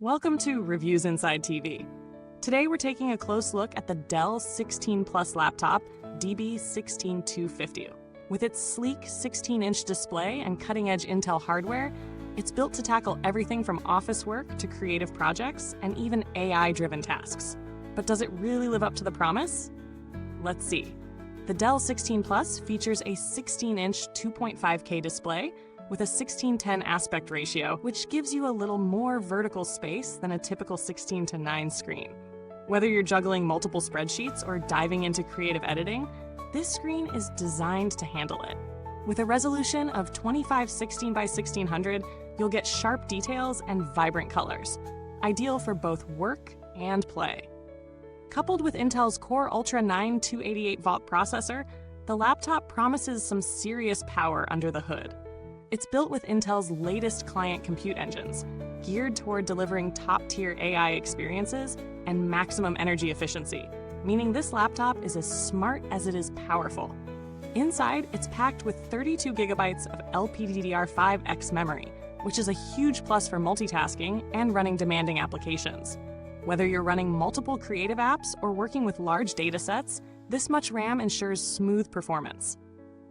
Welcome to Reviewsinsidetv. Today we're taking a close look at the Dell 16 Plus Laptop DB16250. With its sleek 16-inch display and cutting-edge Intel hardware, it's built to tackle everything from office work to creative projects and even AI-driven tasks. But does it really live up to the promise? Let's see. The Dell 16 Plus features a 16-inch 2.5K display with a 16:10 aspect ratio, which gives you a little more vertical space than a typical 16:9 screen. Whether you're juggling multiple spreadsheets or diving into creative editing, this screen is designed to handle it. With a resolution of 2516 by 1600, you'll get sharp details and vibrant colors, ideal for both work and play. Coupled with Intel's Core Ultra 9 288-volt processor, the laptop promises some serious power under the hood. It's built with Intel's latest client compute engines, geared toward delivering top-tier AI experiences and maximum energy efficiency, meaning this laptop is as smart as it is powerful. Inside, it's packed with 32 gigabytes of LPDDR5X memory, which is a huge plus for multitasking and running demanding applications. Whether you're running multiple creative apps or working with large datasets, this much RAM ensures smooth performance.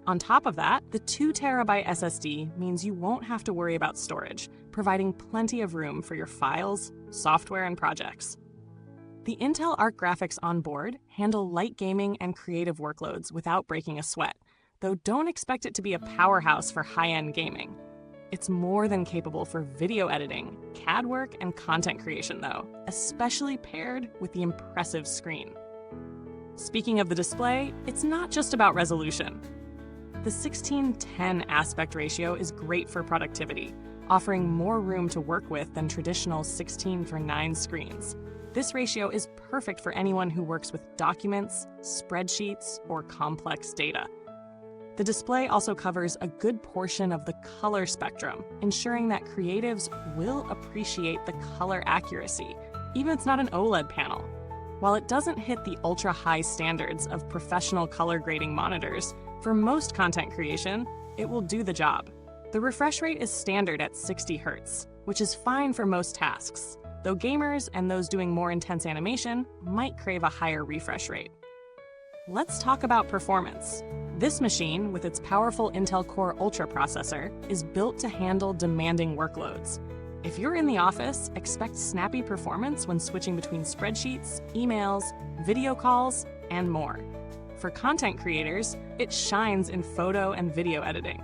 On top of that, the 2TB SSD means you won't have to worry about storage, providing plenty of room for your files, software, and projects. The Intel Arc graphics on board handle light gaming and creative workloads without breaking a sweat, though don't expect it to be a powerhouse for high-end gaming. It's more than capable for video editing, CAD work, and content creation, though, especially paired with the impressive screen. Speaking of the display, it's not just about resolution. The 16:10 aspect ratio is great for productivity, offering more room to work with than traditional 16:9 screens. This ratio is perfect for anyone who works with documents, spreadsheets, or complex data. The display also covers a good portion of the color spectrum, ensuring that creatives will appreciate the color accuracy, even if it's not an OLED panel. While it doesn't hit the ultra-high standards of professional color grading monitors, for most content creation, it will do the job. The refresh rate is standard at 60 Hz, which is fine for most tasks, though gamers and those doing more intense animation might crave a higher refresh rate. Let's talk about performance. This machine, with its powerful Intel Core Ultra processor, is built to handle demanding workloads. If you're in the office, expect snappy performance when switching between spreadsheets, emails, video calls, and more. For content creators, it shines in photo and video editing.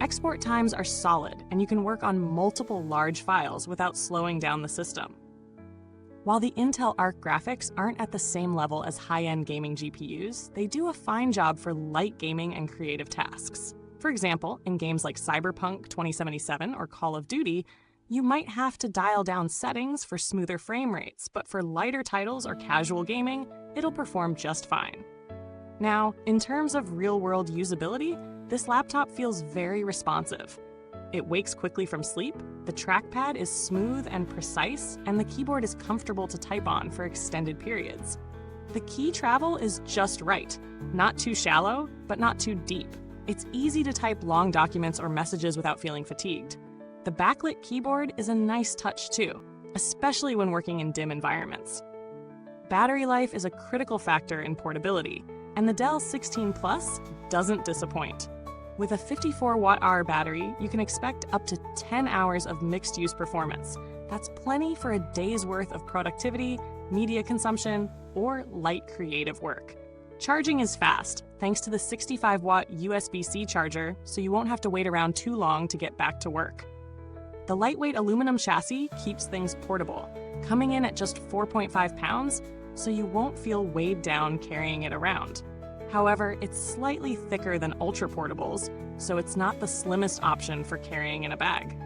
Export times are solid, and you can work on multiple large files without slowing down the system. While the Intel Arc graphics aren't at the same level as high-end gaming GPUs, they do a fine job for light gaming and creative tasks. For example, in games like Cyberpunk 2077 or Call of Duty, you might have to dial down settings for smoother frame rates, but for lighter titles or casual gaming, it'll perform just fine. Now, in terms of real-world usability, this laptop feels very responsive. It wakes quickly from sleep, the trackpad is smooth and precise, and the keyboard is comfortable to type on for extended periods. The key travel is just right, not too shallow, but not too deep. It's easy to type long documents or messages without feeling fatigued. The backlit keyboard is a nice touch too, especially when working in dim environments. Battery life is a critical factor in portability, and the Dell 16 Plus doesn't disappoint. With a 54 watt-hour battery, you can expect up to 10 hours of mixed-use performance. That's plenty for a day's worth of productivity, media consumption, or light creative work. Charging is fast, thanks to the 65-watt USB-C charger, so you won't have to wait around too long to get back to work. The lightweight aluminum chassis keeps things portable, coming in at just 4.5 pounds, so you won't feel weighed down carrying it around. However, it's slightly thicker than ultra portables, so it's not the slimmest option for carrying in a bag.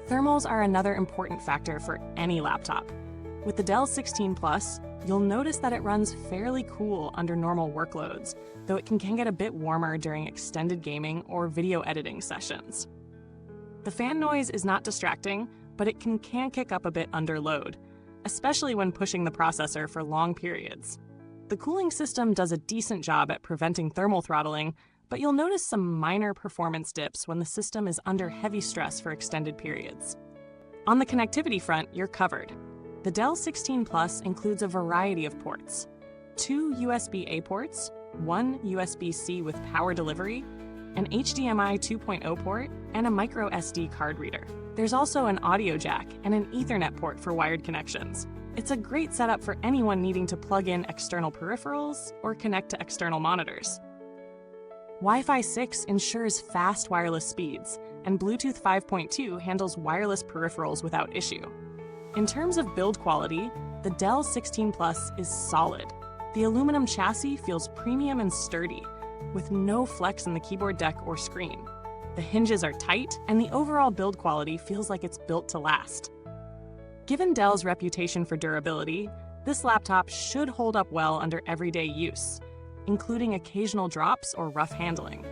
Thermals are another important factor for any laptop. With the Dell 16 Plus, you'll notice that it runs fairly cool under normal workloads, though it can get a bit warmer during extended gaming or video editing sessions. The fan noise is not distracting, but it can kick up a bit under load, especially when pushing the processor for long periods. The cooling system does a decent job at preventing thermal throttling, but you'll notice some minor performance dips when the system is under heavy stress for extended periods. On the connectivity front, you're covered. The Dell 16 Plus includes a variety of ports. 2 USB-A ports, 1 USB-C with power delivery, an HDMI 2.0 port, and a micro SD card reader. There's also an audio jack and an Ethernet port for wired connections. It's a great setup for anyone needing to plug in external peripherals or connect to external monitors. Wi-Fi 6 ensures fast wireless speeds, and Bluetooth 5.2 handles wireless peripherals without issue. In terms of build quality, the Dell 16 Plus is solid. The aluminum chassis feels premium and sturdy, with no flex in the keyboard deck or screen. The hinges are tight, and the overall build quality feels like it's built to last. Given Dell's reputation for durability, this laptop should hold up well under everyday use, including occasional drops or rough handling.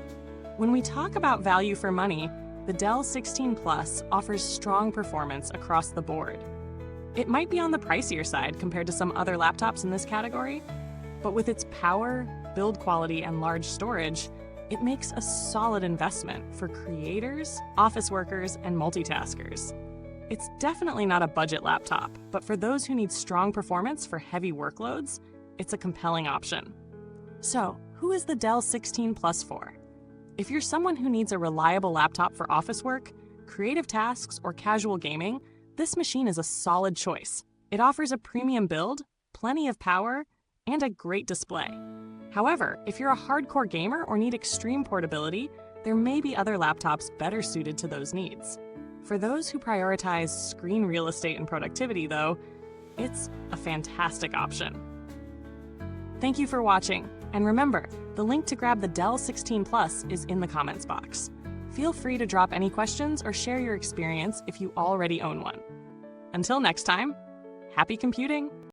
When we talk about value for money, the Dell 16 Plus offers strong performance across the board. It might be on the pricier side compared to some other laptops in this category, but with its power, build quality, and large storage, it makes a solid investment for creators, office workers, and multitaskers. It's definitely not a budget laptop, but for those who need strong performance for heavy workloads, it's a compelling option. So, who is the Dell 16 Plus for? If you're someone who needs a reliable laptop for office work, creative tasks, or casual gaming, this machine is a solid choice. It offers a premium build, plenty of power, and a great display. However, if you're a hardcore gamer or need extreme portability, there may be other laptops better suited to those needs. For those who prioritize screen real estate and productivity, though, it's a fantastic option. Thank you for watching, and remember, the link to grab the Dell 16 Plus is in the comments box. Feel free to drop any questions or share your experience if you already own one. Until next time, happy computing!